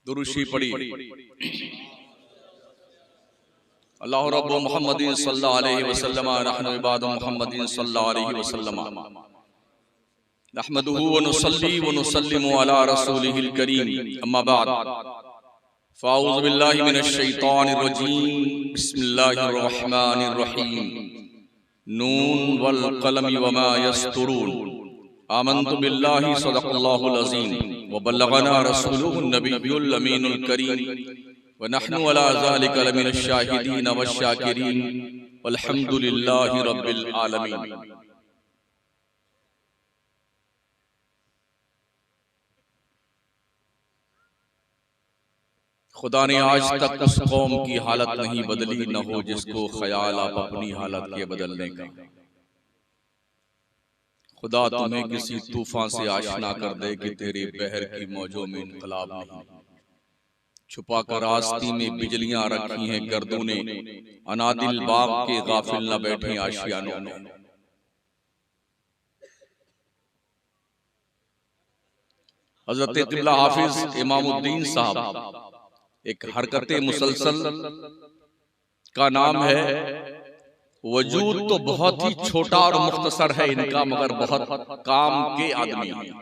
दुरूशी पढ़ी। अल्लाह रब्बु मुहम्मदिन सल्लल्लाहु अलैहि वसल्लम नहनु इबादु मुहम्मदिन सल्लल्लाहु अलैहि वसल्लम नहमदुहु व नुसल्ली व नुसल्लिमु अला रसूलिहिल करीम अम्मा बाद फ़अऊज़ु बिल्लाहि मिनश शैतानिर रजीम बिस्मिल्लाहिर रहमानिर रहीम नून वल क़लमि वमा यस्तुरून आमन्तु बिल्लाहि सदक़ल्लाहुल अज़ीम व बल्लगना रसूलुहुन नबियुल अमीनुल करीम व नहनु अला ज़ालिका लमिनश शाहिदीन वश्शाकिरीन वल्हम्दुलिल्लाहि रब्बिल आलमीन। खुदा ने आज तक उस कौम की हालत नहीं बदली, न हो जिसको ख्याल आप अपनी हालत के बदलने का। खुदा तुम्हें किसी तूफान से आशना कर दे कि तेरे बहर की मौजों में इनकलाब नहीं। छुपा कर आस्ती में बिजलियां रखी हैं गर्दों ने, अनादिल बाग के गाफिल न बैठे आशियानों में। हजरत क़िबला हाफिज इमामुद्दीन साहब एक हरकत मुसलसल का नाम है। वजूद तो बहुत ही छोटा और मुख्तसर है इनका, मगर बहुत काम के आदमी हैं,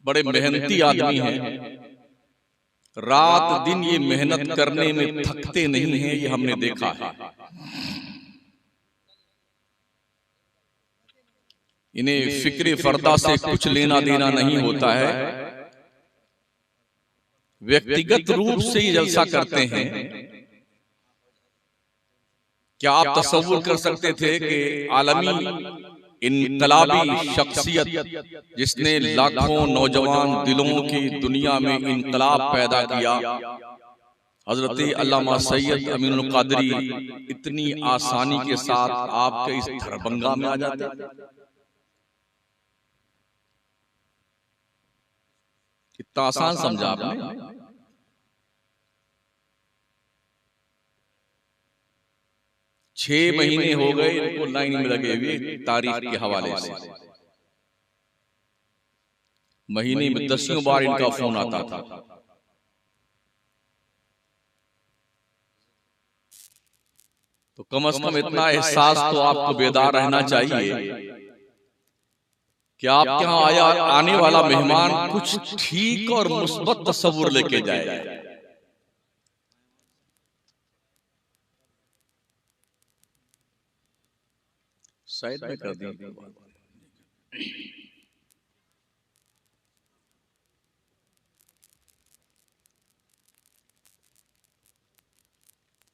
बड़े मेहनती आदमी हैं। रात दिन ये मेहनत करने में थकते नहीं हैं, ये हमने देखा है। इन्हें फिक्र फर्दा से कुछ लेना देना नहीं होता है। व्यक्तिगत रूप से ही जलसा करते हैं। क्या आप तसव्वुर कर सकते थे कि आलमी इनकलाबी शख्सियत जिसने लाखों नौजवान दिलों की दुनिया में इनकलाब पैदा किया, हजरत अल्लामा सैयद अमीनुल कादरी इतनी आसानी के साथ आपके इस धरभंगा में आ जाते? कितना आसान समझा आपने। 6 महीने हो गए इनको लाइन में लगे हुए तारीख के हवाले से। महीने में 10 बार इनका फोन आता था। तो कम से कम इतना एहसास तो आपको बेदार रहना चाहिए कि आपके यहाँ आने वाला मेहमान कुछ ठीक और मुस्बत तस्वुर लेके जाए। शायद में कर दी।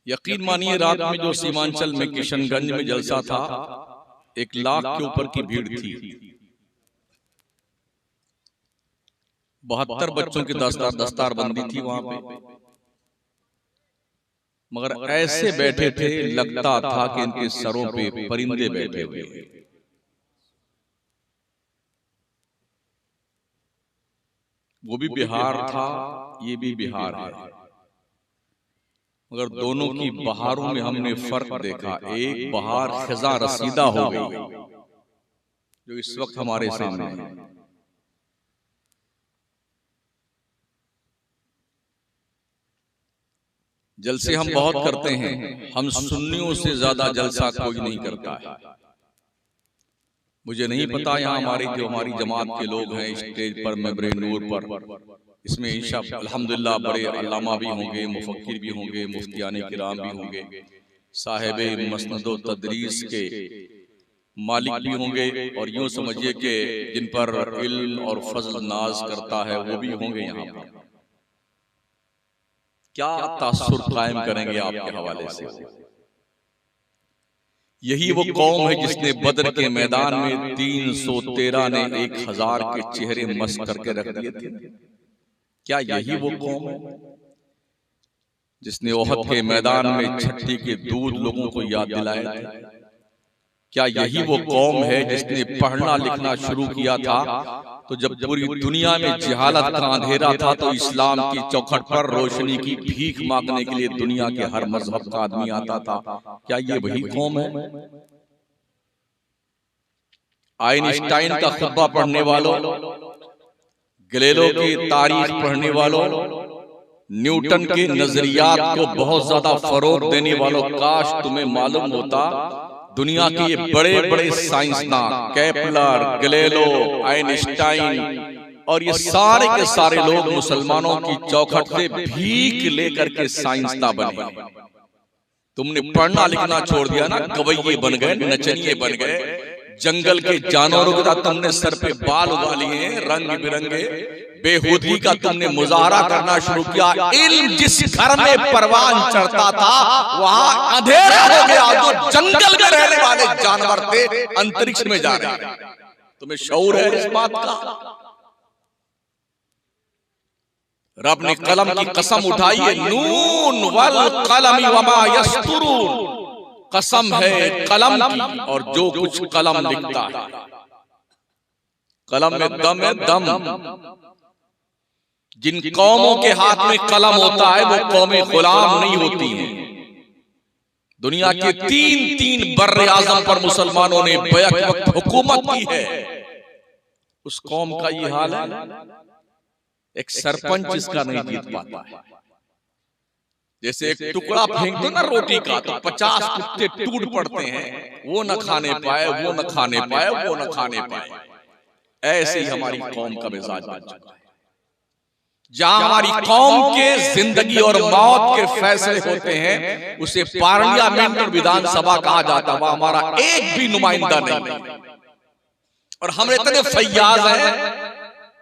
यकीन मानिए रात में जो सीमांचल में किशनगंज में जलसा था, 1 लाख के ऊपर की भीड़ थी। 72 बच्चों की दस्तार बंदी थी वहां पे, मगर ऐसे बैठे थे लगता था कि इनके सरों पे परिंदे बैठे हुए। वो भी बिहार था, ये भी बिहार है, मगर दोनों की बहारों में हमने फर्क देखा। एक बहार खिजा रसीदा हो गई जो इस वक्त हमारे सामने है। जलसे हम बहुत करते हैं, हम सुन्नियों से ज्यादा जलसा कोई नहीं करता है। मुझे नहीं पता यहाँ हमारी जमात के लोग हैं स्टेज पर मेंबरे नूर पर, इसमें इंशाअल्लाह अल्हम्दुलिल्लाह बड़े अल्लामा भी होंगे, मुफक्किर भी होंगे, मुफ्तियाने किराम भी होंगे, साहिबे मसनदो तदरीस के मालिक भी होंगे, और यूं समझिए कि जिन पर इल्म और फजल नाज करता है वो भी होंगे यहाँ पर। क्या तासुर कायम करेंगे आपके हवाले से। यही वो कौम है जिसने बदर के मैदान में 313 ने 1000 के चेहरे मस्क करके रख दिए थे। क्या यही वो कौम है जिसने ओहद के मैदान में छठी के दूध लोगों को याद दिलाया था? क्या यही वो कौम है जिसने पढ़ना लिखना शुरू किया था तो जब पूरी दुनिया में जहालत का अंधेरा था तो इस्लाम की चौखट पर रोशनी की भीख मांगने के लिए दुनिया के हर मजहब का आदमी आता था? क्या ये वही कौम है? आइंस्टाइन का खुतबा पढ़ने वालों, गैलीलियो की तारीख पढ़ने वालों, न्यूटन के नजरियात को बहुत ज्यादा फरोग देने वालों, काश तुम्हें मालूम होता दुनिया के ये बड़े बड़े साइंसदान केपलर, गैलीलियो, आइंस्टाइन और ये सारे के सारे लोग मुसलमानों की चौखट से भीख लेकर के साइंसदान बने। तुमने पढ़ना लिखना छोड़ दिया ना, गवैये बन गए, नचनिए बन गए, जंगल के जानवरों के साथ तुमने सर पे बाल उगा लिए, रंग बिरंगे, बेहूदगी का तुमने मुजाहरा करना शुरू किया। इल्म जिस घर में परवान चढ़ता था वहां अंधेरा हो गया। जो जंगल में रहने वाले जानवर थे अंतरिक्ष में जा रहे हैं। तुम्हें शऊर है इस बात का? रब ने कलम की कसम उठाई है, नून वल कलमी वमा यस्तुरून, कसम है कलम की और जो कुछ कलम लिखता है। कलम में दम है, दम। जिन कौमों के हाथ में कलम होता है वो कौमें गुलाम नहीं होती हैं। दुनिया के तीन बर्रे आजम पर मुसलमानों ने बैक वक्त हुकूमत की है। उस कौम का ये हाल है, एक सरपंच इसका नहीं जीत पाता है। जैसे एक टुकड़ा फेंक दो ना रोटी का तो 50 कुत्ते टूट पड़ते हैं, वो न खाने पाए, वो न खाने पाए, वो न खाने पाए। ऐसे ही हमारी कौम का मिजाज बन चुका है। जहां हमारी कौम के जिंदगी और मौत के फैसले होते हैं उसे पार्लियामेंट और विधानसभा कहा जाता, वहां हमारा एक भी नुमाइंदा नहीं। और हम इतने फैयाज हैं,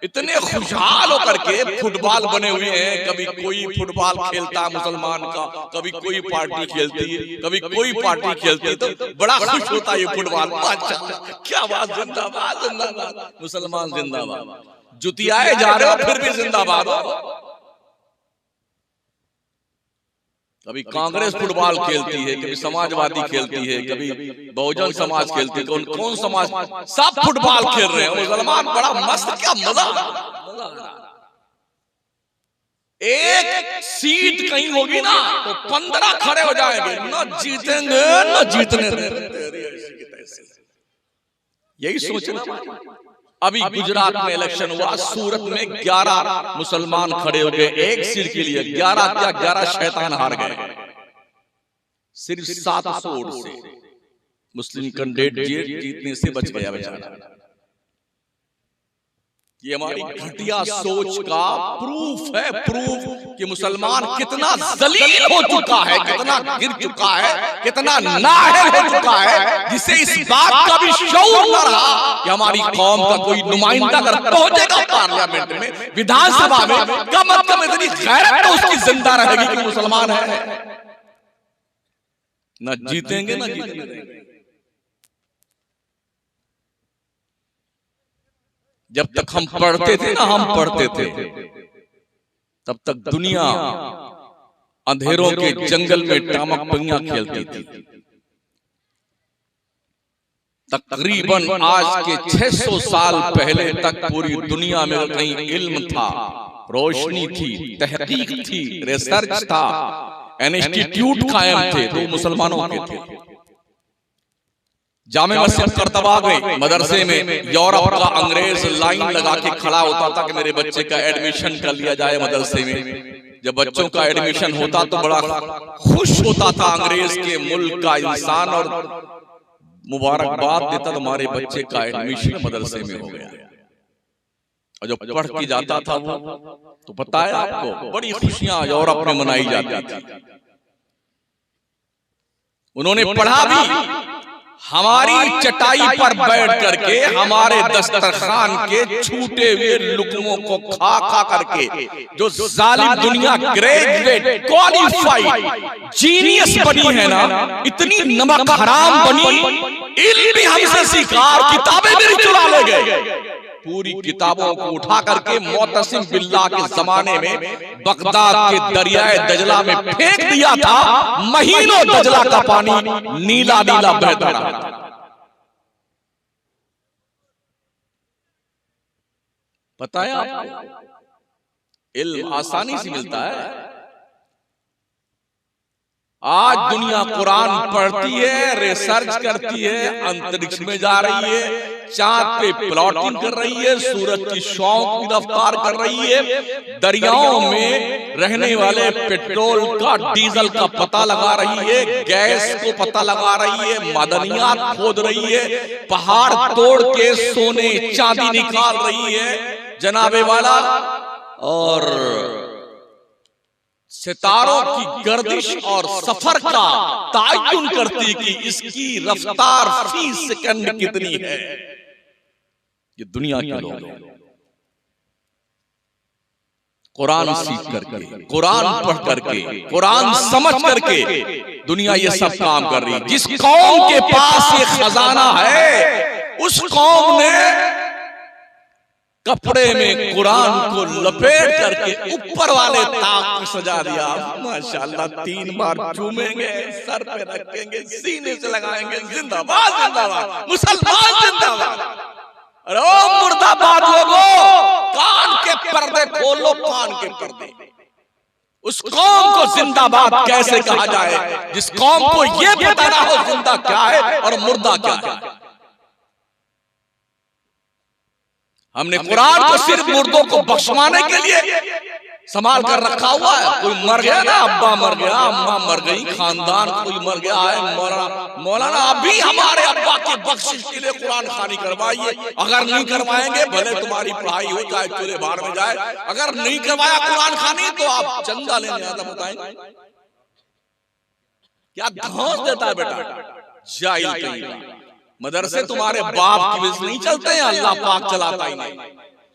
इतने खुशहाल होकर के फुटबॉल बने हुए हैं। कभी कोई फुटबॉल खेलता है मुसलमान का, कभी कोई पार्टी खेलती है, कभी कोई पार्टी खेलती है, तो बड़ा खुश होता है ये फुटबॉल। माशाअल्लाह, क्या बात, जिंदाबाद जिंदाबाद, मुसलमान जिंदाबाद। जुतियाए जा रहे हो फिर भी जिंदाबाद हो। कभी कांग्रेस फुटबॉल खेलती है, कभी समाजवादी खेलती है, कभी बहुजन समाज खेलती है, कौन समाज, सब फुटबॉल खेल रहे हैं। मुसलमान बड़ा मस्त, क्या मजा। एक सीट कहीं होगी ना तो 15 खड़े हो जाएंगे, न जीतेंगे न जीतने देंगे। यही सोचना। अभी गुजरात में इलेक्शन हुआ, सूरत में 11 मुसलमान खड़े हो गए एक सीट के लिए। 11 शैतान हार गए, सिर्फ 700 वोट से मुस्लिम कैंडिडेट जीतने से बच गया बेचारा। ये हमारी घटिया सोच का प्रूफ है, प्रूफ कि मुसलमान कितना जलील हो चुका है, कितना गिर चुका है, कितना नाअहल हो चुका है, जिसे इस बात का भी शऊर न रहा कि हमारी कौम का कोई नुमाइंदा अगर पहुंचेगा पार्लियामेंट में, विधानसभा में, कम अज कम इतनी गैरत तो उसकी जिंदा रहेगी कि मुसलमान है। न जीतेंगे न जीतने देंगे। जब तक हम पढ़ते थे ना, हम पढ़ते थे, तब तक दुनिया अंधेरों के जंगल में टामक पंगियां खेलती थी। तकरीबन आज के 600 साल पहले तक पूरी दुनिया में कहीं इल्म था, रोशनी थी, तहकीक थी, रिसर्च था, इंस्टीट्यूट कायम थे, तो मुसलमानों के थे। जामे मस्जिद करतबा गई, मदरसे में यूरोप का अंग्रेज लाइन लगा के खड़ा होता था कि मेरे बच्चे का एडमिशन कर लिया जाए मदरसे में। जब बच्चों का एडमिशन होता तो बड़ा खुश होता था अंग्रेज के मुल्क का इंसान और मुबारकबाद देता, तुम्हारे बच्चे का एडमिशन मदरसे में हो गया। और जब पढ़ के जाता था वो, तो पता है आपको, बड़ी खुशियां यूरोप में मनाई जाती थी। उन्होंने पढ़ा भी, हमारी चटाई पर बैठ करके हमारे दस्तरखान के छूटे हुए लुकमों को खा खा करके जो जालिम दुनिया ग्रेजुएट क्वालिफाइड जीनियस बनी है ना, इतनी नमक हराम बनी, इल्म भी हमसे सीखा और किताबें भी चुरा ले गए। पूरी किताबों को उठा करके मोतसिम बिल्लाह के जमाने में बगदाद के दरियाए दजला में फेंक दिया था। महीनों दजला का पानी नीला नीला बहता रहा। पता है आपको, इल्म आसानी से मिलता है। आज दुनिया कुरान पढ़ती है, रिसर्च करती है, अंतरिक्ष में जा रही है, चांद पे प्लॉटिंग कर रही है, सूरज की शौक की रफ्तार कर रही है, दरियाओं में रहने वाले पेट्रोल का, डीजल का पता लगा रही है, गैस को पता लगा रही है, मादनियात खोद रही है, पहाड़ तोड़ के सोने चांदी निकाल रही है जनाबे वाला, और सितारों की गर्दिश और सफर का तायुन करती कि इसकी रफ्तार फी सेकंड कितनी है। ये दुनिया के लोग कुरान सीख करके, कुरान पढ़ करके, कुरान समझ करके दुनिया ये सब काम कर रही है। जिस कौम के पास ये खजाना है, उस कौम ने कपड़े में कुरान को लपेट करके ऊपर वाले ताक को सजा दिया। माशाल्लाह 3 बार चूमेंगे, सर पे रखेंगे, सीने से लगाएंगे, जिंदाबाद जिंदाबाद मुसलमान जिंदाबाद। अरे ओ मुर्दाबाद लोगो, कान के पर्दे खोलो, कान के पर्दे। उस कौम को जिंदाबाद कैसे कहा जाए जिस कौम को ये पता ना हो जिंदा क्या है और मुर्दा क्या है। हमने कुरान को सिर्फ मुर्दों को बख्शवाने के लिए संभाल कर रखा हुआ है। कोई मर गया ना, अब्बा मर गया, अम्मा मर गई, खानदान कोई मर गया है, मौलाना अभी हमारे अब्बा की बख्शिश के लिए कुरान खानी करवाइए। अगर नहीं करवाएंगे भले तुम्हारी पढ़ाई हो जाए, चूल्हे बाहर में जाए, अगर नहीं करवाया कुरान खानी तो आप चंदा लेने आता। बताएंगे क्या धौंस देता है बेटा, जाहिल कहीं। मदरसे तुम्हारे बाप की वजह से नहीं चलते हैं, अल्लाह पाक चलाता ही नहीं।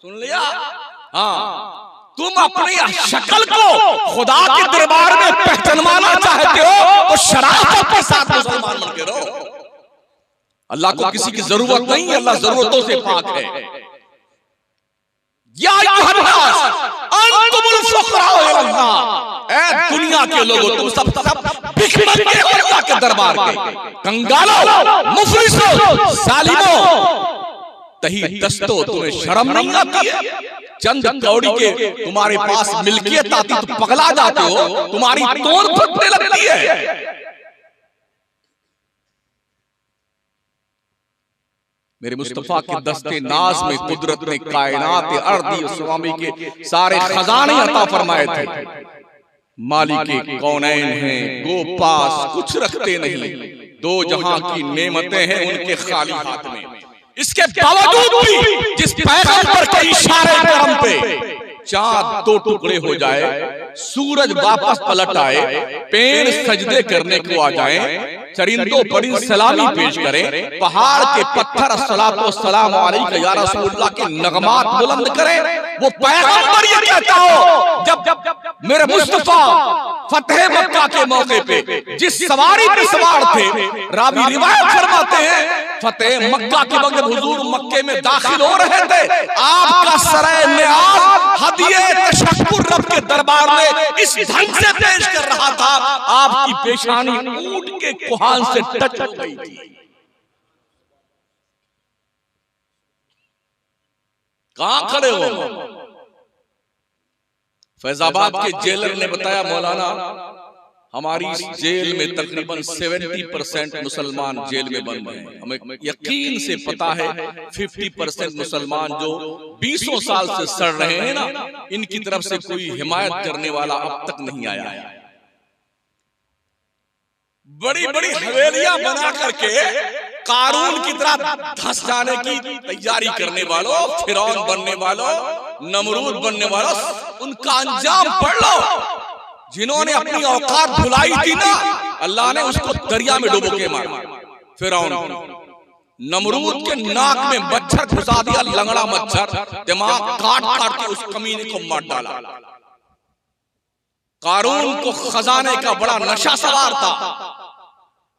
सुन लिया? हाँ, तुम अपनी शक्ल को खुदा के दरबार में पहचानवाना चाहते हो तो शराफत के साथ मुसलमान बन के रहो। अल्लाह को किसी की जरूरत नहीं है, अल्लाह जरूरतों से पाक है। या अय्युहन्नास अंतुमुल फुक़राउ इलल्लाह, ऐ दुनिया के लोगों तुम सब भिखमंगे हो अल्लाह के दरबार के, कंगालों, मुफलिसों, जालिमों, तही दस्तों, तुम्हें शर्म नहीं आती है? चंद कौड़ी के तुम्हारे पास मिल्कियत आती तो पगला जाते हो, तुम्हारी तोड़ फटने लगती है। मेरे मुस्तफा के दस्ते नाज में कुदरत ने कायनात अर्दी स्वामी के सारे खजाने अता फरमाए थे। मालिक कौनैन हैं, गो पास कुछ रखते नहीं, दो जहां की नेमतें हैं उनके खाली हाथ में। इसके बावजूद भी जिस पैगंबर के इशारे करम पे चांद 2 टुकड़े हो जाए, सूरज वापस पलट आए, पेड़ सजदे करने को आ जाए, चरिंदों परिंद सलामी पेश करें, पहाड़ के पत्थर अस्सलातो सलाम अलैका या रसूलल्लाह के नगमात बुलंद करें, वो पैगंबर ये कहता हो जब मेरे मुस्तफा फतेह मक्का के मौके पे जिस सवारी पे सवार थे, रावी रिवायत फरमाते हैं फतेह मक्का के वक्त हुजूर मक्के में दाखिल हो रहे थे, आपका सराय नियाज़ हदिये तशक्कुर रब के दरबार में इस ढंग से पेश कर रहा था, आपकी पेशानी ऊंट के कुहान से टच हो गई थी। कहां खड़े हो? फैजाबाद के जेलर ने बताया, मौलाना हमारी जेल में तकरीबन 70% मुसलमान जेल में बंद हैं। हमें यकीन से पता है 50% मुसलमान जो 20 साल से सड़ रहे हैं ना, इनकी तरफ से कोई हिमायत करने वाला अब तक नहीं आया है। बड़ी बड़ी हवेलियां बना करके कारून की तरह धंस जाने की तैयारी करने वालों, फिरौन बनने वालों, नमरूद बनने वालों, उनका अंजाम पढ़ लो। जिन्होंने अपनी औकात भुलाई थी ना, अल्लाह ने उसको दरिया में डुबो के मारा। फिरौन नमरूद के नाक में मच्छर घुसा दिया, लंगड़ा मच्छर, दिमाग काट काट के उस कमीने को मार डाला। कारून को खजाने का बड़ा नशा सवार था।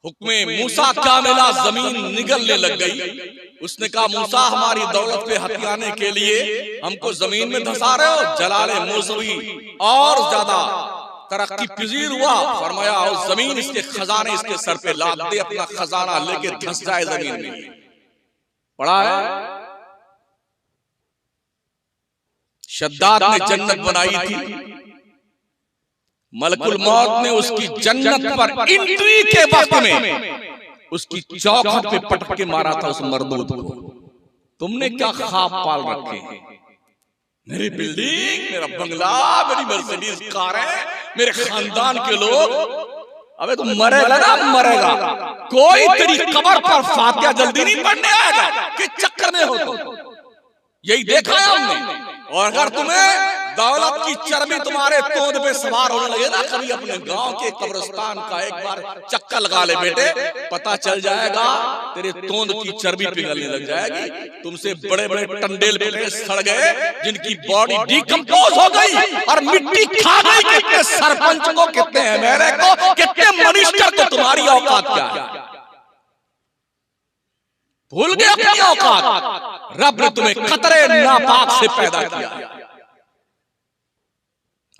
हुक्मे मूसा क्या मिला, जमीन निगलने लग गई। उसने कहा, मूसा हमारी दौलत पे हथियाने के लिए हमको जमीन में धंसा रहे हो। जलाले मौसवी और ज्यादा तरक्की पजीर हुआ। फरमाया, जमीन इसके खजाने इसके सर पे लाद दे, अपना खजाना लेके धंस जाए जमीन में। पढ़ा है, शद्दाद ने जन्नत बनाई थी, मलकुल मौत ने उसकी जन्नत पर एंट्री के वक्त में उसकी चौखट पे पटक के मारा था उस मरदूद को। तुमने क्या ख्वाब पाल रखे हैं? मेरी बिल्डिंग, मेरा बंगला, मेरी मर्सिडीज कार है, मेरे खानदान के लोग। अबे तुम मरेगा ना, मरेगा। कोई तेरी कब्र पर फातिहा जल्दी नहीं पढ़ने आएगा कि चक्कर में हो तुम। यही देखा है हमने। और अगर तुम्हें दौलत की चर्बी तुम्हारे तोंद पे सवार होने लगे ना, कभी अपने गांव के कब्रिस्तान का एक बार चक्कर लगा ले बेटे, पता चल जाएगा तेरे तोंद की चर्बी पिघलने लग जाएगी। तुमसे बड़े बड़े टंडेल पे सड़ गए, जिनकी बॉडी डिकम्पोज हो गई और मिट्टी खा गई। कितने सरपंच को, कितने एमएलए को, कितने मिनिस्टर को तुम्हारी औकात क्या है? भूल गए अपनी औकात। रब ने तुम्हें खतरे नापाक से पैदा किया,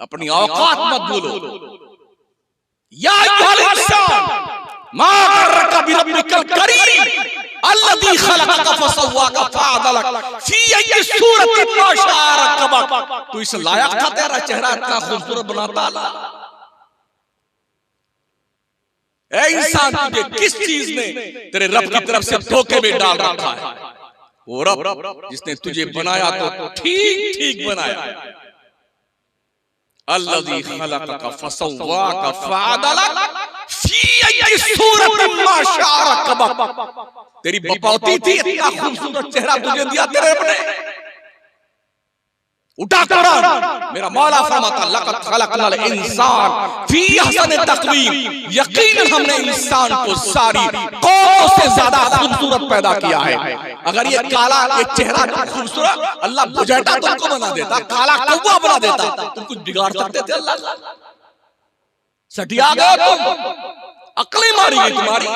अपनी औकात मत भूलो। या अय्युहल इंसान मा गर्रका बिरब्बिकल करीम अल्लज़ी खलक़का फसव्वाका फअदलक फी अय्यि सूरतिन मा शाअ रक्कबक। तू इस लायक था, तेरा चेहरा इतना खूबसूरत बनाता अल्लाह। ऐ इंसान, तुझे किस चीज ने तेरे रब की तरफ से धोखे में डाल रखा है? वो रब जिसने तुझे बनाया तो ठीक ठीक बनाया। अल्लज़ी खलक़का फसव्वाका फअदलक फी अय्यि सूरतिन मा शाअ रक्कबक। तेरी बपौती थी, इतना खूबसूरत चेहरा तुझे दिया तेरे रब ने। उठा कुरान, मेरा मौला फरमाता लक़द खलक़नल इंसान फी अहसनि तक़वीम। यकीनन हमने इंसान को सारी कौमों से ज्यादा खूबसूरत पैदा किया है। अगर ये काला, ये चेहरा खूबसूरत, अल्लाह बुझेटा तुमको बना देता, काला कौवा बना देता, तुम कुछ बिगाड़ सकते थे? अल्लाह सटिया गए तुम, अक्लें मारी गई तुम्हारी।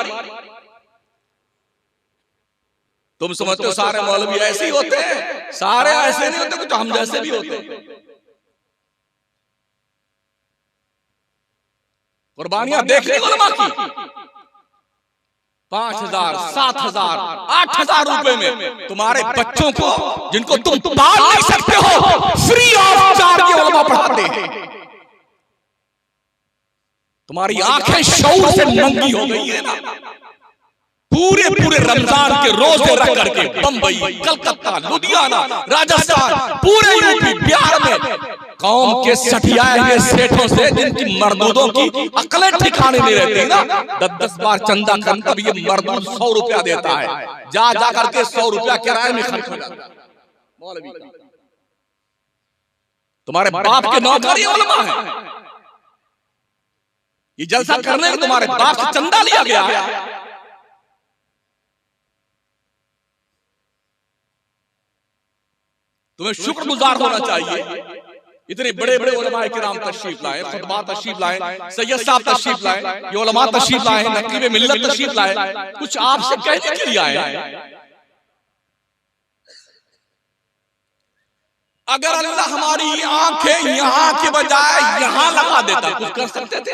तुम समझते हो सारे मौलवी ऐसे ही होते हैं? सारे ऐसे नहीं होते, कुछ हम जैसे भी होते हैं। कुर्बानियां देख रही उलमा की, 5,000, 7,000, 8,000 रुपए में तुम्हारे बच्चों को, जिनको तुम पाल नहीं सकते हो, फ्री ऑफ चार्ज के उलमा पढ़ाते हैं। तुम्हारी आंखें शऊर से नंगी हो गई है ना। पूरे पूरे रमजान के रोजे रख करके बंबई, कलकत्ता, लुधियाना, राजस्थान, पूरे यूपी, बिहार में कौम के सठियाए हुए सेठों से, जिनकी मर्दूदों की अकलें ठिकाने नहीं रहती ना, 10-10 बार चंदा कर, तब ये मर्दूद 100 रुपया देता है। जा जा करके 100 रुपया किराए में खर्च हो जाता है मौलवी का। तुम्हारे बाप के नौकर ये उलमा है। ये जलसा करने में तुम्हारे बाप से चंदा लिया गया है। तुम्हें शुक्रगुजार होना चाहिए। इतने बड़े बड़े उलमा किराम तशरीफ लाए, खुतबा तशरीफ लाए, सैयद साहब तशरीफ लाए, ये उलमा तशरीफ लाए, नकीब मिल्लत तशरीफ लाए, कुछ आपसे कहने के लिए आए हैं। अगर अल्लाह हमारी आंखें यहां के बजाय यहां लगा देता, कुछ कर सकते थे?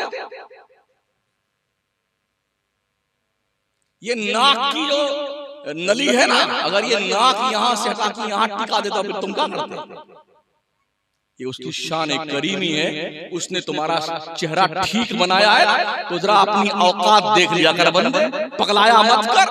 ये नाक की जो नली है ना, अगर ये नाक यहां से हटा के यहां टिका देता, फिर तुम क्या करते? ये उसकी शान करीमी है। उसने तुम्हारा चेहरा ठीक बनाया है, तो जरा अपनी औकात देख लिया कर बंदे, पगलाया मत कर।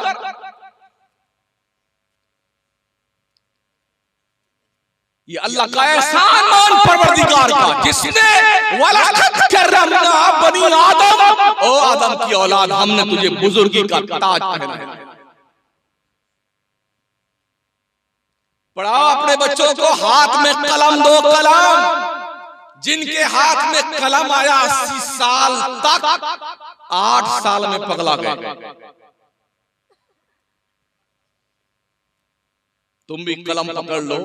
ये अल्लाह का एहसान मान परवरदिगार का, जिसने वलक़द करमना बनी आदम, ओ आदम की औलाद, हमने तुझे बुजुर्गी का ताज पहनाया। पढ़ाओ अपने बच्चों को, हाथ में कलम दो। कलम, जिनके हाथ में कलम आया 80 साल तक, 8 साल में पगला गए। तुम भी कलम पकड़ लो,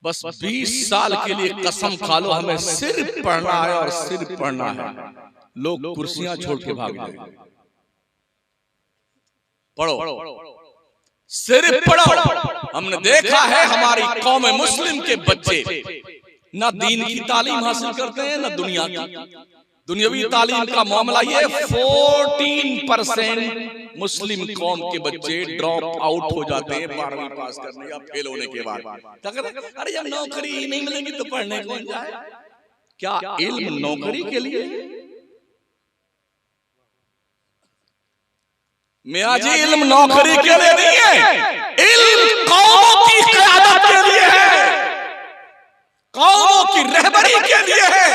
बस 20 साल के लिए कसम खा लो, हमें सिर्फ पढ़ना है और सिर्फ पढ़ना है। लोग कुर्सियां छोड़ के भाग गए। पढ़ो, सिर्फ पढ़ो। हमने देखा है हमारी कौम मुस्लिम के बच्चे ना दीन की तालीम हासिल करते हैं, ना दुनिया की। दुनियावी तालीम का मामला ये 14% मुस्लिम कौम के बच्चे ड्रॉप आउट हो जाते हैं 12वीं पास करने या फेल होने के बाद। अरे जब नौकरी नहीं मिलेगी तो पढ़ने कौन जाए? क्या इल्म नौकरी के लिए? मियां जी, इल्म नौकरी के लिए नहीं है, इल्म कौमों की क़यादत के लिए है, कौमों की रहबरी के लिए है।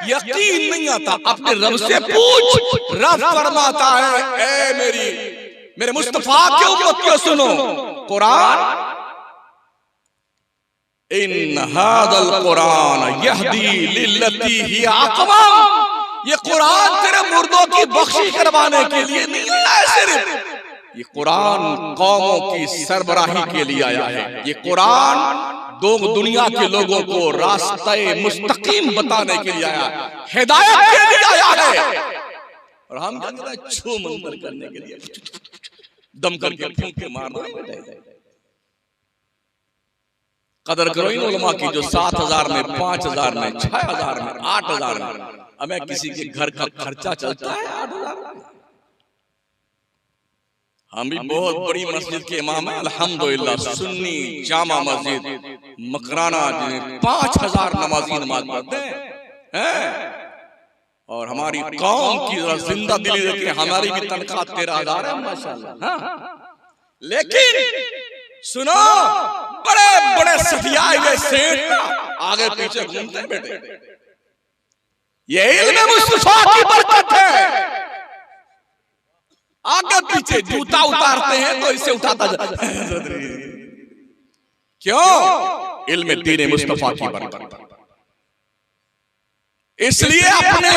यकीन नहीं आता, अपने रब से पूछ। रब फरमाता है, ए मेरे मुस्तफा के उम्मतियों सुनो, कुरान, इन हादल कुरान यहदी लिल्लती ही अक़वम, ये कुरान तेरे मुर्दों की बख्शी करवाने के लिए नहीं आया है, सिर्फ ये कुरान कौमों की सरबराही के लिए आया है। ये कुरान दो दुनिया के लोगों को रास्ते मुस्तकीम बताने के लिए आया, हिदायत के लिए आया है। और हम क्या कर रहे हैं? छू मंतर करने के लिए, दम करके फूंक के मार दो। कदर करो इन उलमा की जो 7,000 में, 5,000 में, 6,000 में, 8,000 में, हमें किसी के घर का खर्चा चलता है 8,000। हम भी बहुत बड़ी मस्जिद के इमाम हैं अल्हम्दुलिल्लाह, सुन्नी जामा मस्जिद मकराना, 5,000 नमाजी नमाज पढ़ते हैं। और हमारी कौम की जिंदा दिली देखिए, हमारी भी तनख्वाह 13,000 है माशाल्लाह। लेकिन सुनो, बड़े बड़े सफियाए गए सेठ आगे पीछे घूमते हैं बेटे। ये इल्म मुस्तफा की बरकत है। आगे पीछे जूता उतारते हैं तो इसे उठाता जाता है। क्यों? इल्म दीन मुस्तफा की बरकत। इसलिए अपने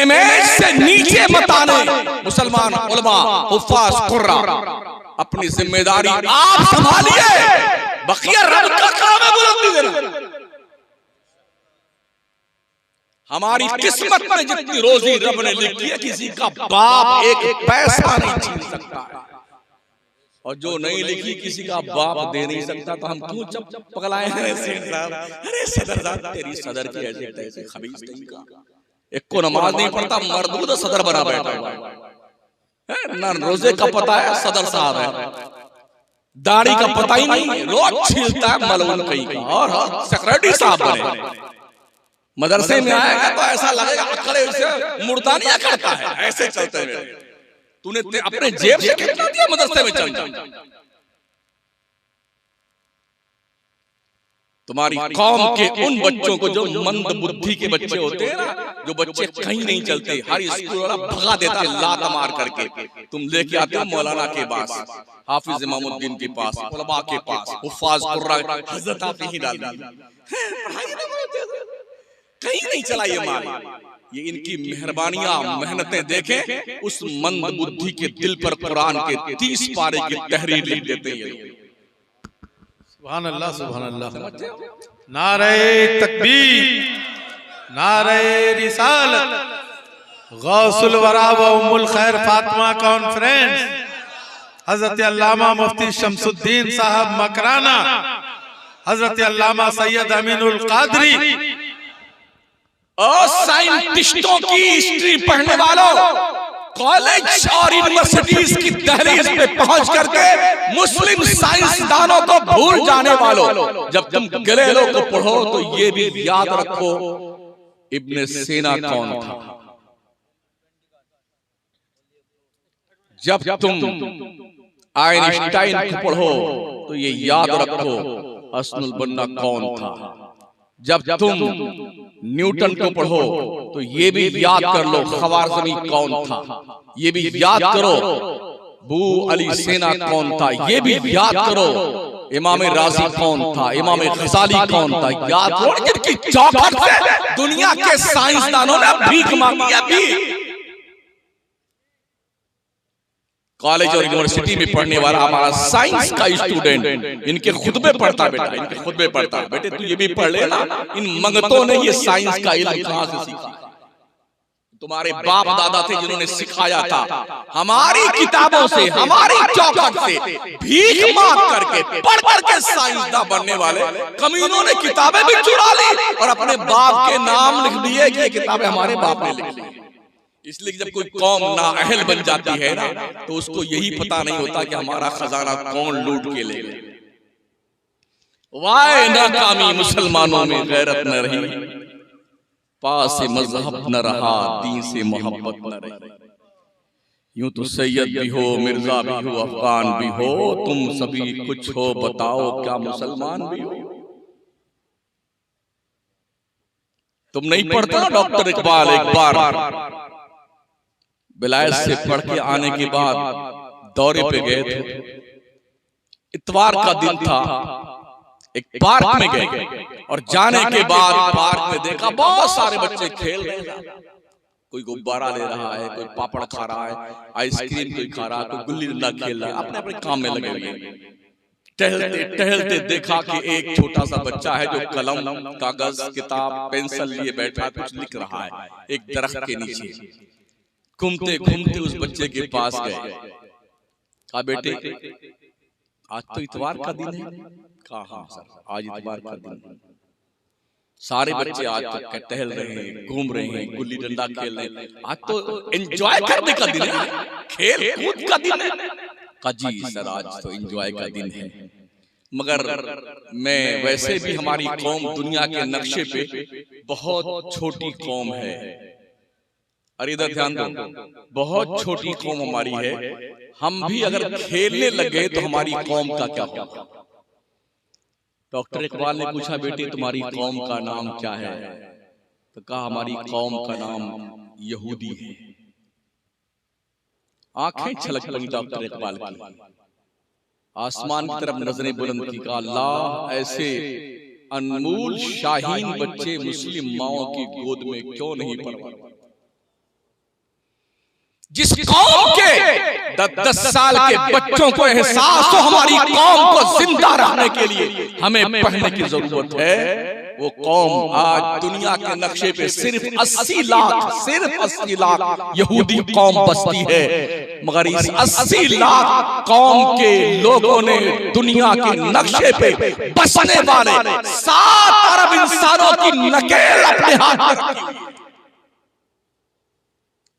इमेज से नीचे मत आने मुसलमान उलमा, हुफ्फाज, कुर्रा, अपनी जिम्मेदारी आप संभालिए, बकिया रब का काम है बुलंदी देना। हमारी किस्मत में जितनी रोजी रब ने लिखी है, किसी का बाप एक पैसा नहीं छीन सकता है, और जो नहीं लिखी किसी का बाप दे नहीं सकता। तो हम क्यों चुप पगलाए हैं? सेठ साहब, अरे सदर साहब, तेरी सदर की ऐसे तैसे खबीस नहीं का, एक को नमाज नहीं पढ़ता, मर्दूद सदर बना बैठा हुआ है ना, रोजे का पता है सदर साहब है, दाढ़ी का पता ही नहीं, रोज छीलता है मलून कहीं का, और सेक्रेटरी साहब बने। मदरसे में आएगा तो ऐसा लगेगा अकड़े से मुर्दानिया करता है, ऐसे चलते हैं। तूने अपने जेब से कितना दिया मदरसे में चल? तुम्हारी कौम के उन बच्चों को जो मंद बुद्धि के बच्चे होते हैं ना, जो बच्चे कहीं नहीं चलते, हर स्कूल वाला भगा देता है लात मार करके, तुम लेके आते हो मौलाना के पास, हाफिज इमामुद्दीन के पास, उलमा के पास, हुफ्फाज कुर्रा, हजरत आप ही डाल कहीं नहीं चला ये माल। ये इनकी मेहरबानियां, मेहनतें देखें, उस मंद बुद्धि के दिल पर कुरान के 30 पारे की तहरीर लिख देते हैं। सुभान अल्लाह, सुभान अल्लाह। नारे तकबीर, नारे रिसालत, गौसुल वरा व उम्मुल खैर फातिमा कॉन्फ्रेंस, हजरत अल्लामा मुफ्ती शमसुद्दीन साहब मकराना, हजरत अल्लामा सैयद अमीनुल कादरी, और साइंटिस्टों की हिस्ट्री पढ़ने वालों, कॉलेज और यूनिवर्सिटीज की दहलीज पे पहुंच करके मुस्लिम साइंसदानों को भूल जाने वालों, जब तुम गैलीलियो को पढ़ो तो ये भी याद रखो इब्ने सीना कौन था। जब तुम आइंस्टाइन को पढ़ो तो ये याद रखो हसनुल बन्ना कौन था। जब तुम न्यूटन को पढ़ो तो ये भी याद कर लो ख्वारिज़मी कौन था, ये भी याद करो बू अली सेना कौन था, ये भी याद करो इमाम राजी कौन था, इमाम गज़ाली कौन था, याद करो। जिनकी चौखट से दुनिया के साइंसदानों ने भीख मांगी है। भी कॉलेज और यूनिवर्सिटी में पढ़ने वाला हमारा साइंस का स्टूडेंट इनके खुतबे पढ़ता बेटा, इनके खुतबे पढ़ता बेटे, तू ये भी पढ़ लेना, इन मंगतों ने ये साइंस का इल्म कहां से सीखा? तुम्हारे बाप दादा थे जिन्होंने सिखाया था, हमारी किताबों से, हमारी चौखट से भीख मांग करके पढ़ करके साइंसदान बनने वाले कमीनों ने किताबें भी चुरा ली और अपने बाप के नाम लिख दिए कि ये किताबें हमारे बाप ने लिखी। इसलिए जब कोई कौम नाअहल बन जाती है ना, तो उसको यही पता नहीं होता कि हमारा खजाना कौन लूट के ले गए। वाह नाकामी मुसलमानों में गैरत न रही, पास से मजहब न रहा, दीन से मोहब्बत न रही। यूं तो सैयद भी हो, मिर्जा भी हो, अफगान भी हो, तुम सभी कुछ हो, बताओ क्या मुसलमान भी हो। तुम नहीं पढ़ता डॉक्टर इकबाल एक बार विलायत से पढ़ के आने के बाद दौरे पे गए थे। इतवार का दिन था, एक पार्क में गए और जाने के बाद पार्क में देखा बहुत सारे बच्चे खेल रहे हैं। कोई गुब्बारा ले रहा है, कोई पापड़ खा रहा है, आइसक्रीम कोई खा रहा है, कोई गुल्ली डंडा खेल रहा है, अपने अपने काम में लगे हुए। टहलते टहलते देखा कि एक छोटा सा बच्चा है जो कलम, कागज, किताब, पेंसिल लिए बैठा कुछ लिख रहा है एक दरख्त के नीचे। घूमते घूमते उस बच्चे के पास गए, कहा बेटे आज तो इतवार का दिन है। कहा हाँ सर, आज इतवार का दिन है। सारे बच्चे आज तक टहल रहे हैं, घूम रहे हैं, गुल्ली डंडा खेल रहे हैं, आज तो एंजॉय करने का दिन है, खेल कूद का दिन है। कहा जी सर आज तो एंजॉय का दिन है, मगर मैं वैसे भी हमारी कौम दुनिया के नक्शे पे बहुत छोटी कौम है। अरे इधर ध्यान दो, बहुत छोटी कौम हमारी है। हम भी अगर खेलने लगे तो हमारी कौम का क्या होगा। डॉक्टर इकबाल ने पूछा बेटे तुम्हारी कौम का नाम क्या है? तो कहा हमारी कौम का नाम यहूदी है। आंखें छलक पड़ी डॉक्टर इकबाल की, आसमान की तरफ नजरें बुलंद की, कहा अल्लाह ऐसे अनमोल शाहीन बच्चे मुस्लिम माओं की गोद में क्यों नहीं पड़ते। जिस कौम के 10 साल के बच्चों को एहसास हो हमारी कौम को जिंदा रहने के लिए हमें पढ़ने की जरूरत है, वो कौम आज दुनिया के नक्शे पे सिर्फ 80 लाख यहूदी कौम बसती है। मगर इस 80 लाख कौम के लोगों ने दुनिया के नक्शे पे बसने वाले 7 अरब इंसानों की नकेल अपने हाथ में रखी।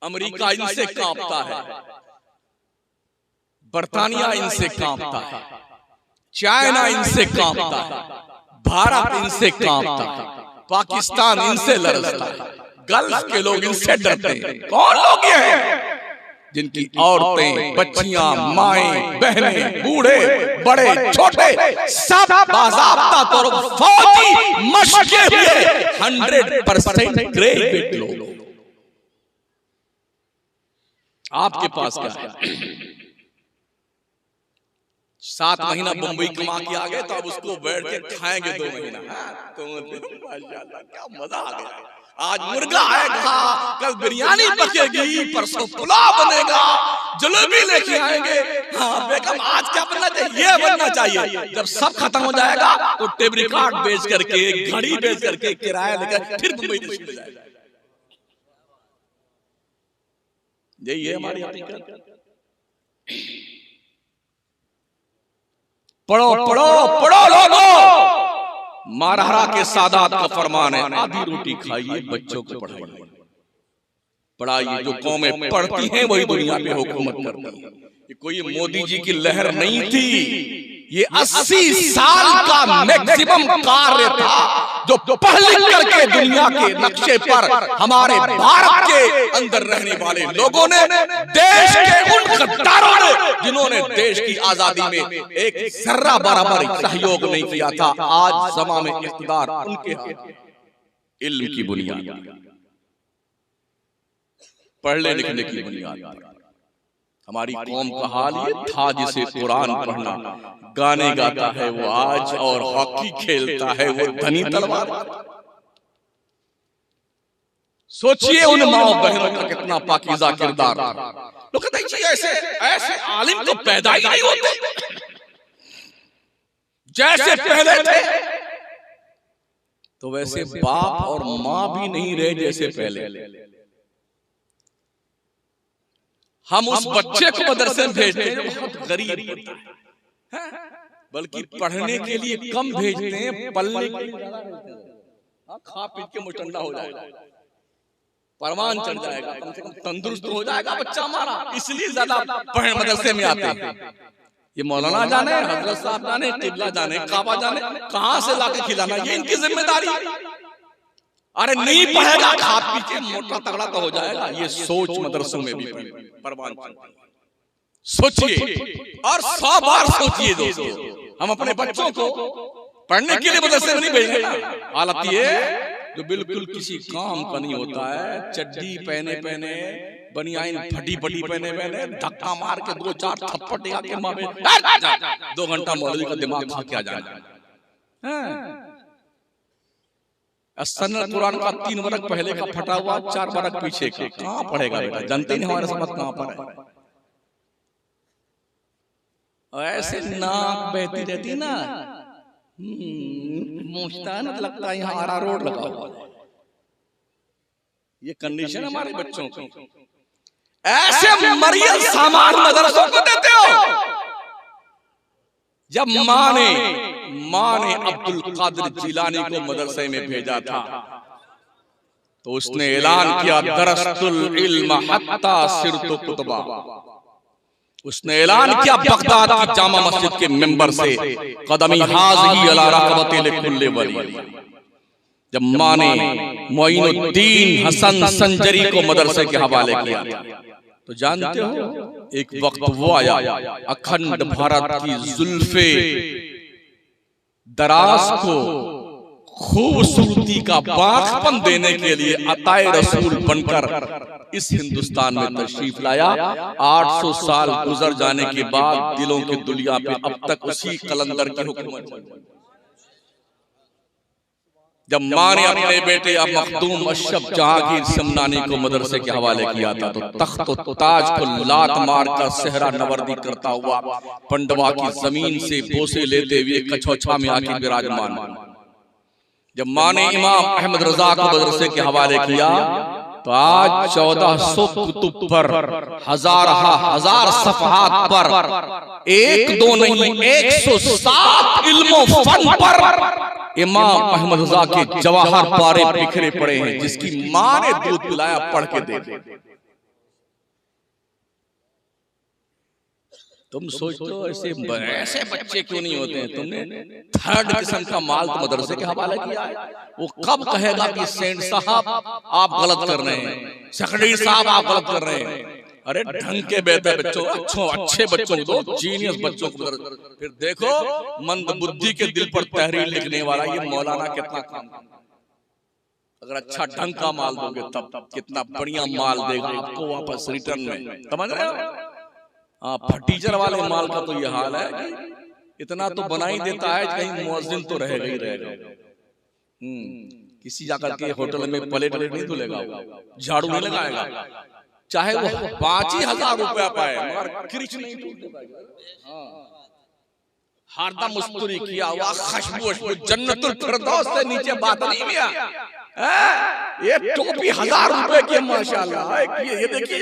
अमेरिका इनसे कांपता है, बर्तानिया इनसे कांपता है, चाइना इनसे कांपता है, भारत इनसे कांपता है, पाकिस्तान इनसे लड़ता है, गल्फ के लोग इनसे डरते हैं। कौन लोग ये हैं जिनकी औरतें, बच्चियां, माएं, बहनें, बूढ़े, बड़े, छोटे सब बाज़ाब्ता तौर पर फौजी मशके हुए 100% ग्रेजुएट लोग। आपके पास क्या है? 7 महीना मुंबई कमा के आ गए तो अब उसको बैठ के खाएंगे 2 महीना। तो माशाल्लाह क्या मजा आ गया। आज मुर्गा आएगा, कल बिरयानी पकेगी, परसों पुलाव बनेगा, जलेबी लेके आएंगे। हाँ बेगम आज क्या बनना चाहिए? ये बनना चाहिए। जब सब खत्म हो जाएगा तो टेप रिकॉर्ड बेच करके, घड़ी बेच करके, किराया लेकर फिर मुंबई निकल जाएगा। यही है हमारी हकीकत। पढ़ो पढ़ो पढ़ो लोगों, मारहरा के सादात का फरमान है आधी रोटी खाइए, बच्चों को पढ़ाइए। पढ़ाइए, जो कौमें पढ़ती हैं वही दुनिया पे हुकूमत करती है। ये कोई मोदी जी की लहर नहीं थी, ये 80 साल का मैक्सिमम कार्य था जो पढ़ लिख करके दुनिया के नक्शे पर हमारे भारत के अंदर रहने वाले लोगों ने, देश के उन गद्दारों ने जिन्होंने देश की आजादी में एक जर्रा बराबर सहयोग नहीं किया था, आज ज़मां में इख्तियार उनके हाथ। इल्म की बुनियाद, पढ़ने लिखने की बुनियाद। हमारी कौम का हाल ये था, जिसे कुरान पढ़ना, गाने गाता है वो आज और हॉकी खेलता है वो धनी तलवार। सोचिए उन माओ बहनों का कितना पाकीज़ा किरदार। लोग कहते हैं ऐसे आलिम तो पैदा ही नहीं होते, जैसे पहले थे तो वैसे बाप और माँ भी नहीं रहे जैसे पहले। हम उस बच्चे को मदरसे में भेजते हैं बहुत गरीब होता है, बल्कि पढ़ने के लिए कम भेजते हैं, पढ़ने के लिए खा पी के मुठंडा हो जाएगा, परवान चढ़ जाएगा, कम से कम तंदुरुस्त हो जाएगा बच्चा हमारा, इसलिए ज्यादा पढ़ने मदरसे में आते हैं। ये मौलाना जाने, हजरत साहब जाने, किबला जाने, काबा जाने, कहां से लाके खिलाना, ये इनकी जिम्मेदारी। अरे नहीं पढ़ेगा खा पी के मोटा तगड़ा तो हो जाएगा, ये सोच मदरसों में भी परवान सोचिए और 100 बार सोचिए दोस्तों। हम अपने बच्चों को पढ़ने के लिए मदरसे में नहीं भेजेंगे ना। हालत ये जो बिल्कुल किसी काम का नहीं होता है, चड्डी पहने बनियाइन फटी पहने धक्का मार के 2-4 थप्पड़ लगा के माँ 2 घंटा मौलवी का दिमाग खा के आ जाए। सन्नत कुरान का 3 बरक पहले का फटा हुआ, 4 बरक पीछे का, कहाँ पढ़ेगा बेटा? जानते नहीं हमारे समझ कहाँ पर है। ऐसे नाक बहती रहती ना, मुस्तान लगता है यहाँ आरा रोड लगा हुआ। ये कंडीशन हमारे बच्चों की। ऐसे मरियल सामान मदरसों को देते हो। जब माँ ने अब्दुल कादिर जिलानी को मदरसे में भेजा था तो उसने ऐलान किया, दरस्तुल इल्म हत्ता सिरतु कुतबा। उसने ऐलान किया बगदाद की जामा मस्जिद के मेंबर से, कदमी हाज़ी अला रक़बतिल कुल्ली वली। जब माँ ने मोइनुद्दीन हसन संजरी को मदरसे के हवाले किया तो जानते हो एक वक्त वो आया, अखंड भारत की जुल्फे दराज को खूबसूरती का बाखपन देने के लिए अताए रसूल बनकर इस हिंदुस्तान में तशरीफ लाया। 800 साल गुजर जाने के बाद दिलों की दुनिया पे अब तक उसी कलंदर की हुकूमत। जब माँ ने अपने बेटे अब मखदूम अशरफ जहांगीर समनानी को मदरसे के हवाले किया था तो तख्त और ताज को लात मारकर सेहरा नवर्दी करता हुआ पंडवा की जमीन से बोसे लेते हुए कछौछा में आके विराजमान। जब माँ ने इमाम अहमद रजा को मदरसे के हवाले किया तो आज 1400 कुतुब पर, हजार सफहात पर, 1-2 नहीं 107 इल्मों फन पर इमाम अहमद रजा के जवाहर पारे बिखरे पड़े हैं, जिसकी माँ ने दूध पिलाया पढ़ के दे। तुम सोचते हो ऐसे बच्चे क्यों नहीं होते हैं? तुमने 3rd किस्म का माल तो मदरसे के हवाले किया है। वो कब कहेगा कि सेठ साहब आप गलत कर रहे हैं, सेक्रेटरी साहब आप गलत कर रहे हैं? अरे ढंग के बेहतर बच्चों, अच्छे बच्चों को दो, जीनियस बच्चों को। फिर देखो मंद बुद्धि के दिल पर तहरीर लिखने वाला ये मौलाना कितना काम। अगर अच्छा ढंग का माल दोगे तब कितना बढ़िया माल देगा आपको वापस रिटर्न में, समझ रहे हो? हाँ, फटीचर वाले माल का तो ये हाल है कि इतना तो बना ही देता है, कहीं मुअज्जिन तो रहेगा ही रहेगा। किसी जाकर के होटल में प्लेट नहीं धुलेगा, झाड़ू नहीं लगाएगा, चाहे वो 5,000 रुपया पाए मगर किरिच नहीं टूटेगा। हरदम मुस्तूरी किया हुआ, खुशबू जन्नतुल फिरदौस से नीचे बात नहीं किया। ये टोपी 1000 रुपए की माशाल्लाह। ये देखिए,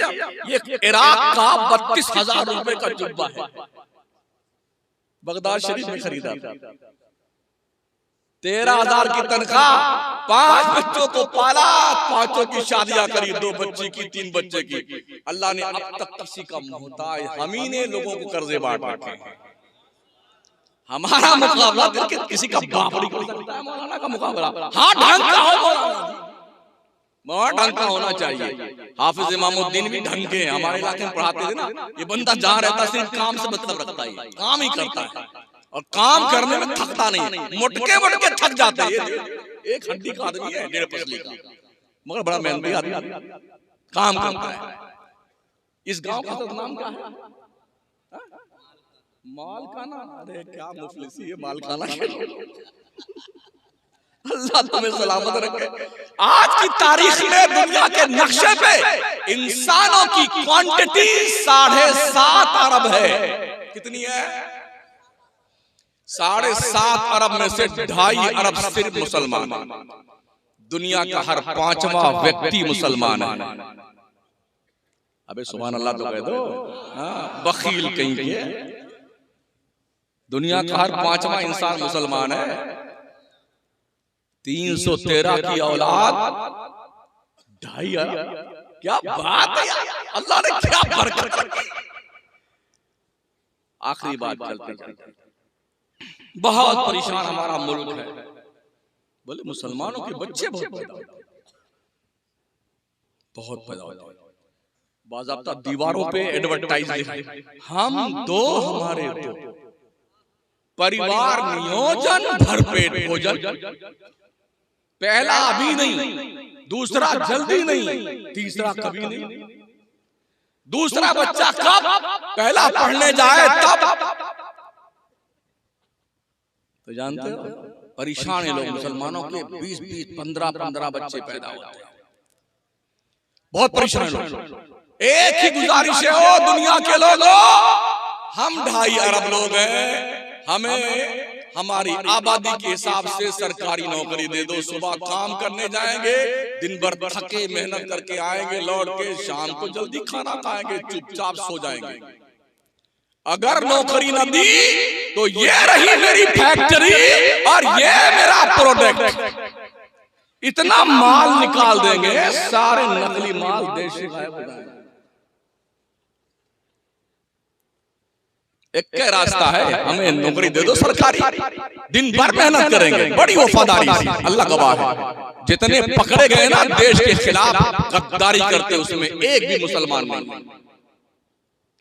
ये इराक का 32,000 रुपए का जुब्बा है, बगदाद शरीफ में खरीदा था। 13,000 की तनख्वाह, 5 बच्चों को पाला, 5 की शादियां करी, 2 बच्चे की, 3 बच्चे की। अल्लाह ने अब तक किसी का मोहताज हम ही ने लोगों को कर्जे बांट रखे हैं। हमारा मुकाबला किसी का बाप नहीं कर सकता है मौलाना का मुकाबला। हाँ, ढंग का हो मौलाना, ढंग का होना चाहिए। हाफिज इमामुद्दीन भी ढंग के हमारे इलाके में पढ़ाते थे ना। ये बंदा जहाँ रहता सिर्फ काम से मतलब रखता है, काम ही करता है और काम करने में थकता नहीं। मुटके थक जाते हैं। एक हड्डी का आदमी है, 1.5 पसली का, मगर बड़ा मेहनती आदमी, काम करता है। इस गांव का तो नाम क्या है? मालखाना। अरे क्या मुफलिसी है मालखाना। अल्लाह तुम्हें सलामत रखे। आज की तारीख में दुनिया के नक्शे पे इंसानों की क्वांटिटी 7.5 अरब है। कितनी है? 7.5 अरब में से 2.5 अरब सिर्फ मुसलमान है। दुनिया का हर 5वां व्यक्ति मुसलमान है। अबे सुभान अल्लाह तो कह दो। हाँ, बखील कहीं के। दुनिया का हर 5वां इंसान मुसलमान है। 313 की औलाद, 2.5 अरब। क्या बात है, अल्लाह ने क्या बरकत रखी। आखिरी बात चलते चलते, बहुत परेशान हमारा मुल्क है। बोले मुसलमानों के बच्चे बहुत पैदा होते हैं, बहुत पैदा होते हैं। बाज़ाब्ता दीवारों पे एडवर्टाइज लिखे, हम दो हमारे दो, परिवार नियोजन भरपेट भोजन, पहला अभी नहीं, दूसरा जल्दी नहीं, तीसरा कभी नहीं। दूसरा बच्चा कब, पहला पढ़ने जाए तब। तो जानते हो परेशान है लोग, मुसलमानों के 20-20, 15-15 बच्चे पैदा होते हैं, बहुत परेशान लोग। एक ही गुजारिश है ओ दुनिया के लोगों, हम 2.5 अरब लोग हैं, हमें हमारी आबादी के हिसाब से सरकारी नौकरी दे दो। सुबह काम करने जाएंगे, दिन भर थके मेहनत करके आएंगे, लौट के शाम को जल्दी खाना खाएंगे, चुपचाप सो जाएंगे। अगर नौकरी न दी तो ये रही मेरी फैक्ट्री और ये मेरा प्रोडक्ट, इतना माल निकाल देंगे, सारे नकली माल देश से गायब हो जाएंगे। एक क्या रास्ता है, हमें नौकरी दे दो सरकारी, दिन भर मेहनत करेंगे, बड़ी वफादारी से, अल्लाह गवाह है। जितने पकड़े गए ना देश के खिलाफ गद्दारी करते, उसमें एक भी मुसलमान नहीं।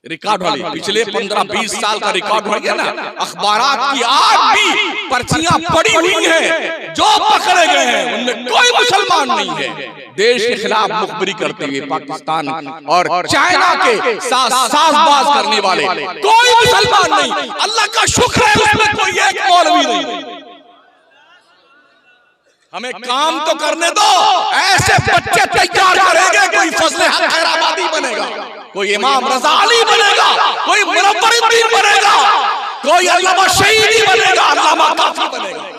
रिकॉर्ड वाली पिछले 15-20 साल का रिकॉर्ड हो गया ना, अखबारात की आज भी पर्चियां पड़ी हुई हैं, जो पकड़े गए हैं उनमें कोई मुसलमान नहीं है। देश के खिलाफ मुखबिरी करते हुए पाकिस्तान और चाइना के साथ साजबाज करने वाले कोई मुसलमान नहीं। अल्लाह का शुक्र है उसमें कोई एक मौलवी नहीं। हमें काम तो करने दो, ऐसे बच्चे तैयार करेंगे, कोई फजले हक हैदराबादी बनेगा, कोई इमाम रजा अली बनेगा, कोई मुनव्वरुद्दीन बनेगा, कोई अल्लामा शहीदी बनेगा, अल्लामा काफी बनेगा।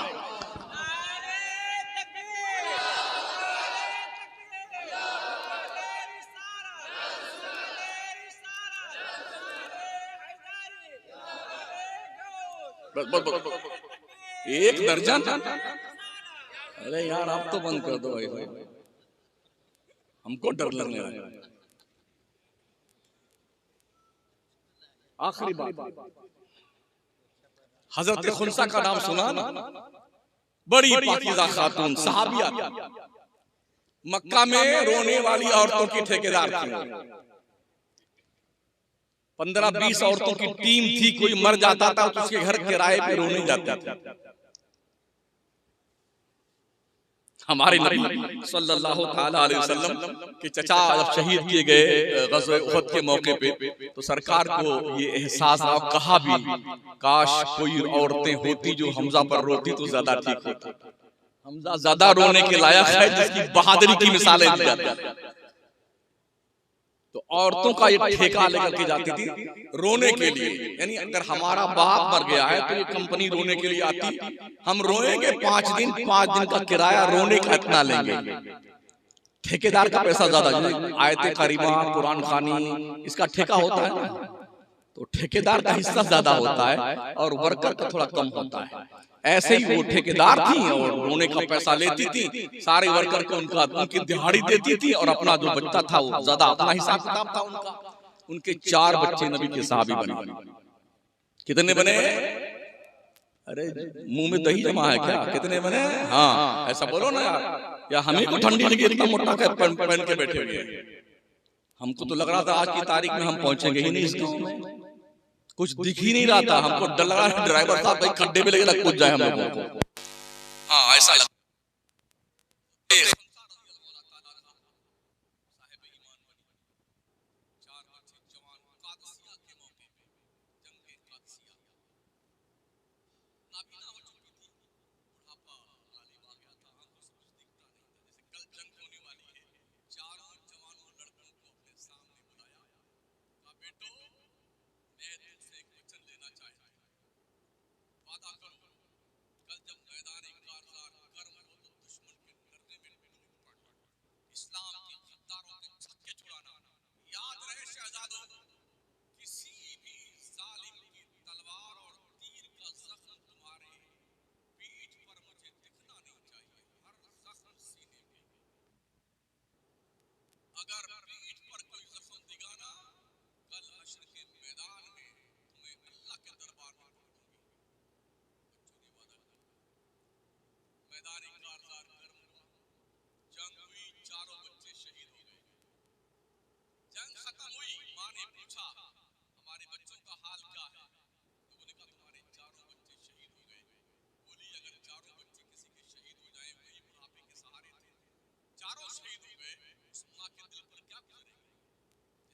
एक दर्जन, अरे यार आप तो बंद कर दो भाई, हमको डर लगने लगा। आखिरी बात, हजरत खुनसा का नाम सुना ना, बड़ी पाकीज़ा खातून सहाबिया, मक्का में रोने वाली औरतों की ठेकेदार थी। 15-20 औरतों की टीम थी, कोई मर जाता था तो उसके घर किराए पे रोने जाती थी। हमारे नबी सल्लल्लाहु ताला अलैहि वसल्लम के चचा जब शहीद किए गए ग़ज़वे उहद के मौके पे, तो सरकार को ये एहसास हुआ, कहा भी काश कोई औरतें होती जो हमजा पर रोती तो ज्यादा ठीक होता। हमजा ज्यादा रोने के लायक है, जिसकी बहादुरी की मिसालें दी जाती। तो औरतों का ये ठेका लेकर के जाती थी रोने के लिए, यानी अगर हमारा बाप मर गया है तो ये कंपनी रोने के लिए आती, हम रोएंगे 5 दिन, 5 दिन का किराया रोने का इतना लेंगे। ठेकेदार का पैसा ज्यादा, आयते करीमा, कुरान खानी, इसका ठेका होता है ना, तो ठेकेदार का हिस्सा ज्यादा होता है और वर्कर का थोड़ा कम होता है। ऐसे ही वो ठेकेदार थी और रोने का पैसा लेती थी, सारे वर्कर को उनकी दिहाड़ी देती थी और अपना जो बच्चा था वो ज्यादा, अपना हिसाब किताब था उनका। उनके 4 बच्चे नबी के सहाबी बने। कितने बने? अरे मुंह में दही जमा है क्या? कितने बने? हाँ ऐसा बोलो ना यार, या हमें को ठंडी लगी इतना मोटा पहन के बैठे हुए हैं। हमको तो लग रहा था आज की तारीख में हम पहुंचेंगे ही नहीं इस गांव में, कुछ दिख ही नहीं रहा था। हमको डर लगा ड्राइवर साहब भाई खड्डे में लगे कूद जाए हम लोगों को। हाँ ऐसा लगा। वादा करो, कल जब मैदान कारज़ार गर्म जंग हुई, चारों बच्चे शहीद हो गए। जंग खत्म हुई, माँ ने पूछा हमारे बच्चों का हाल क्या है? लोगों ने कहा तुम्हारे चारों बच्चे शहीद हो गए। बोली अगर चारों बच्चे किसी के शहीद हो जाएं, वही बुढ़ापे के सहारे थे, चारों शहीद हो गए, उस माँ के दिल पर क्या गुजरेगा?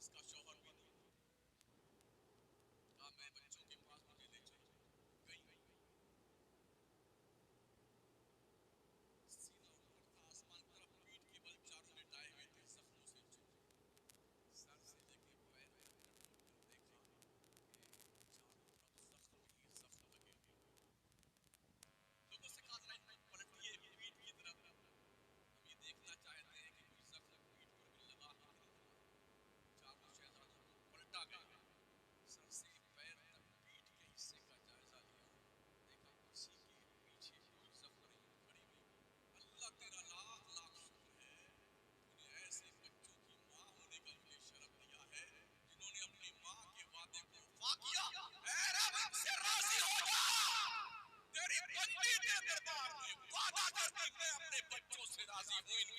इसका शौहर भी नहीं। कहा मैं बच्चों के पास, मुझे ले चलो। गई, सीना ऊपर था आसमान की तरफ, पीठ के बल चारों लेटाए हुए थे, जख्मों से चूके, सर से लेके पैर तक देखा कि चारों तरफ जख्म ही जख्म लगे हुए। लोगों से कहा जरा इनको पलटिए पीठ की तरफ, हम ये देखना चाहते हैं कि कोई जख्म पीठ पर भी लगा है कि नहीं लगा। चारों शहजादों को पलटा गया, सर से पैर तक पीठ के हिस्से का जायजा लिया, देखा किसी के पीछे कोई जख्म नहीं, खड़ी हुई। अल्लाह तेरा लाख लाख शुक्र है, तूने ऐसे बच्चों की माँ होने का मुझे शरफ दिया है जिन्होंने अपनी माँ के वादे को वफा किया। ऐ रब से राजी हो जा, तेरी बंदी के दरबार में वादा करती मैं अपने बच्चों से राजी हूँ, इनके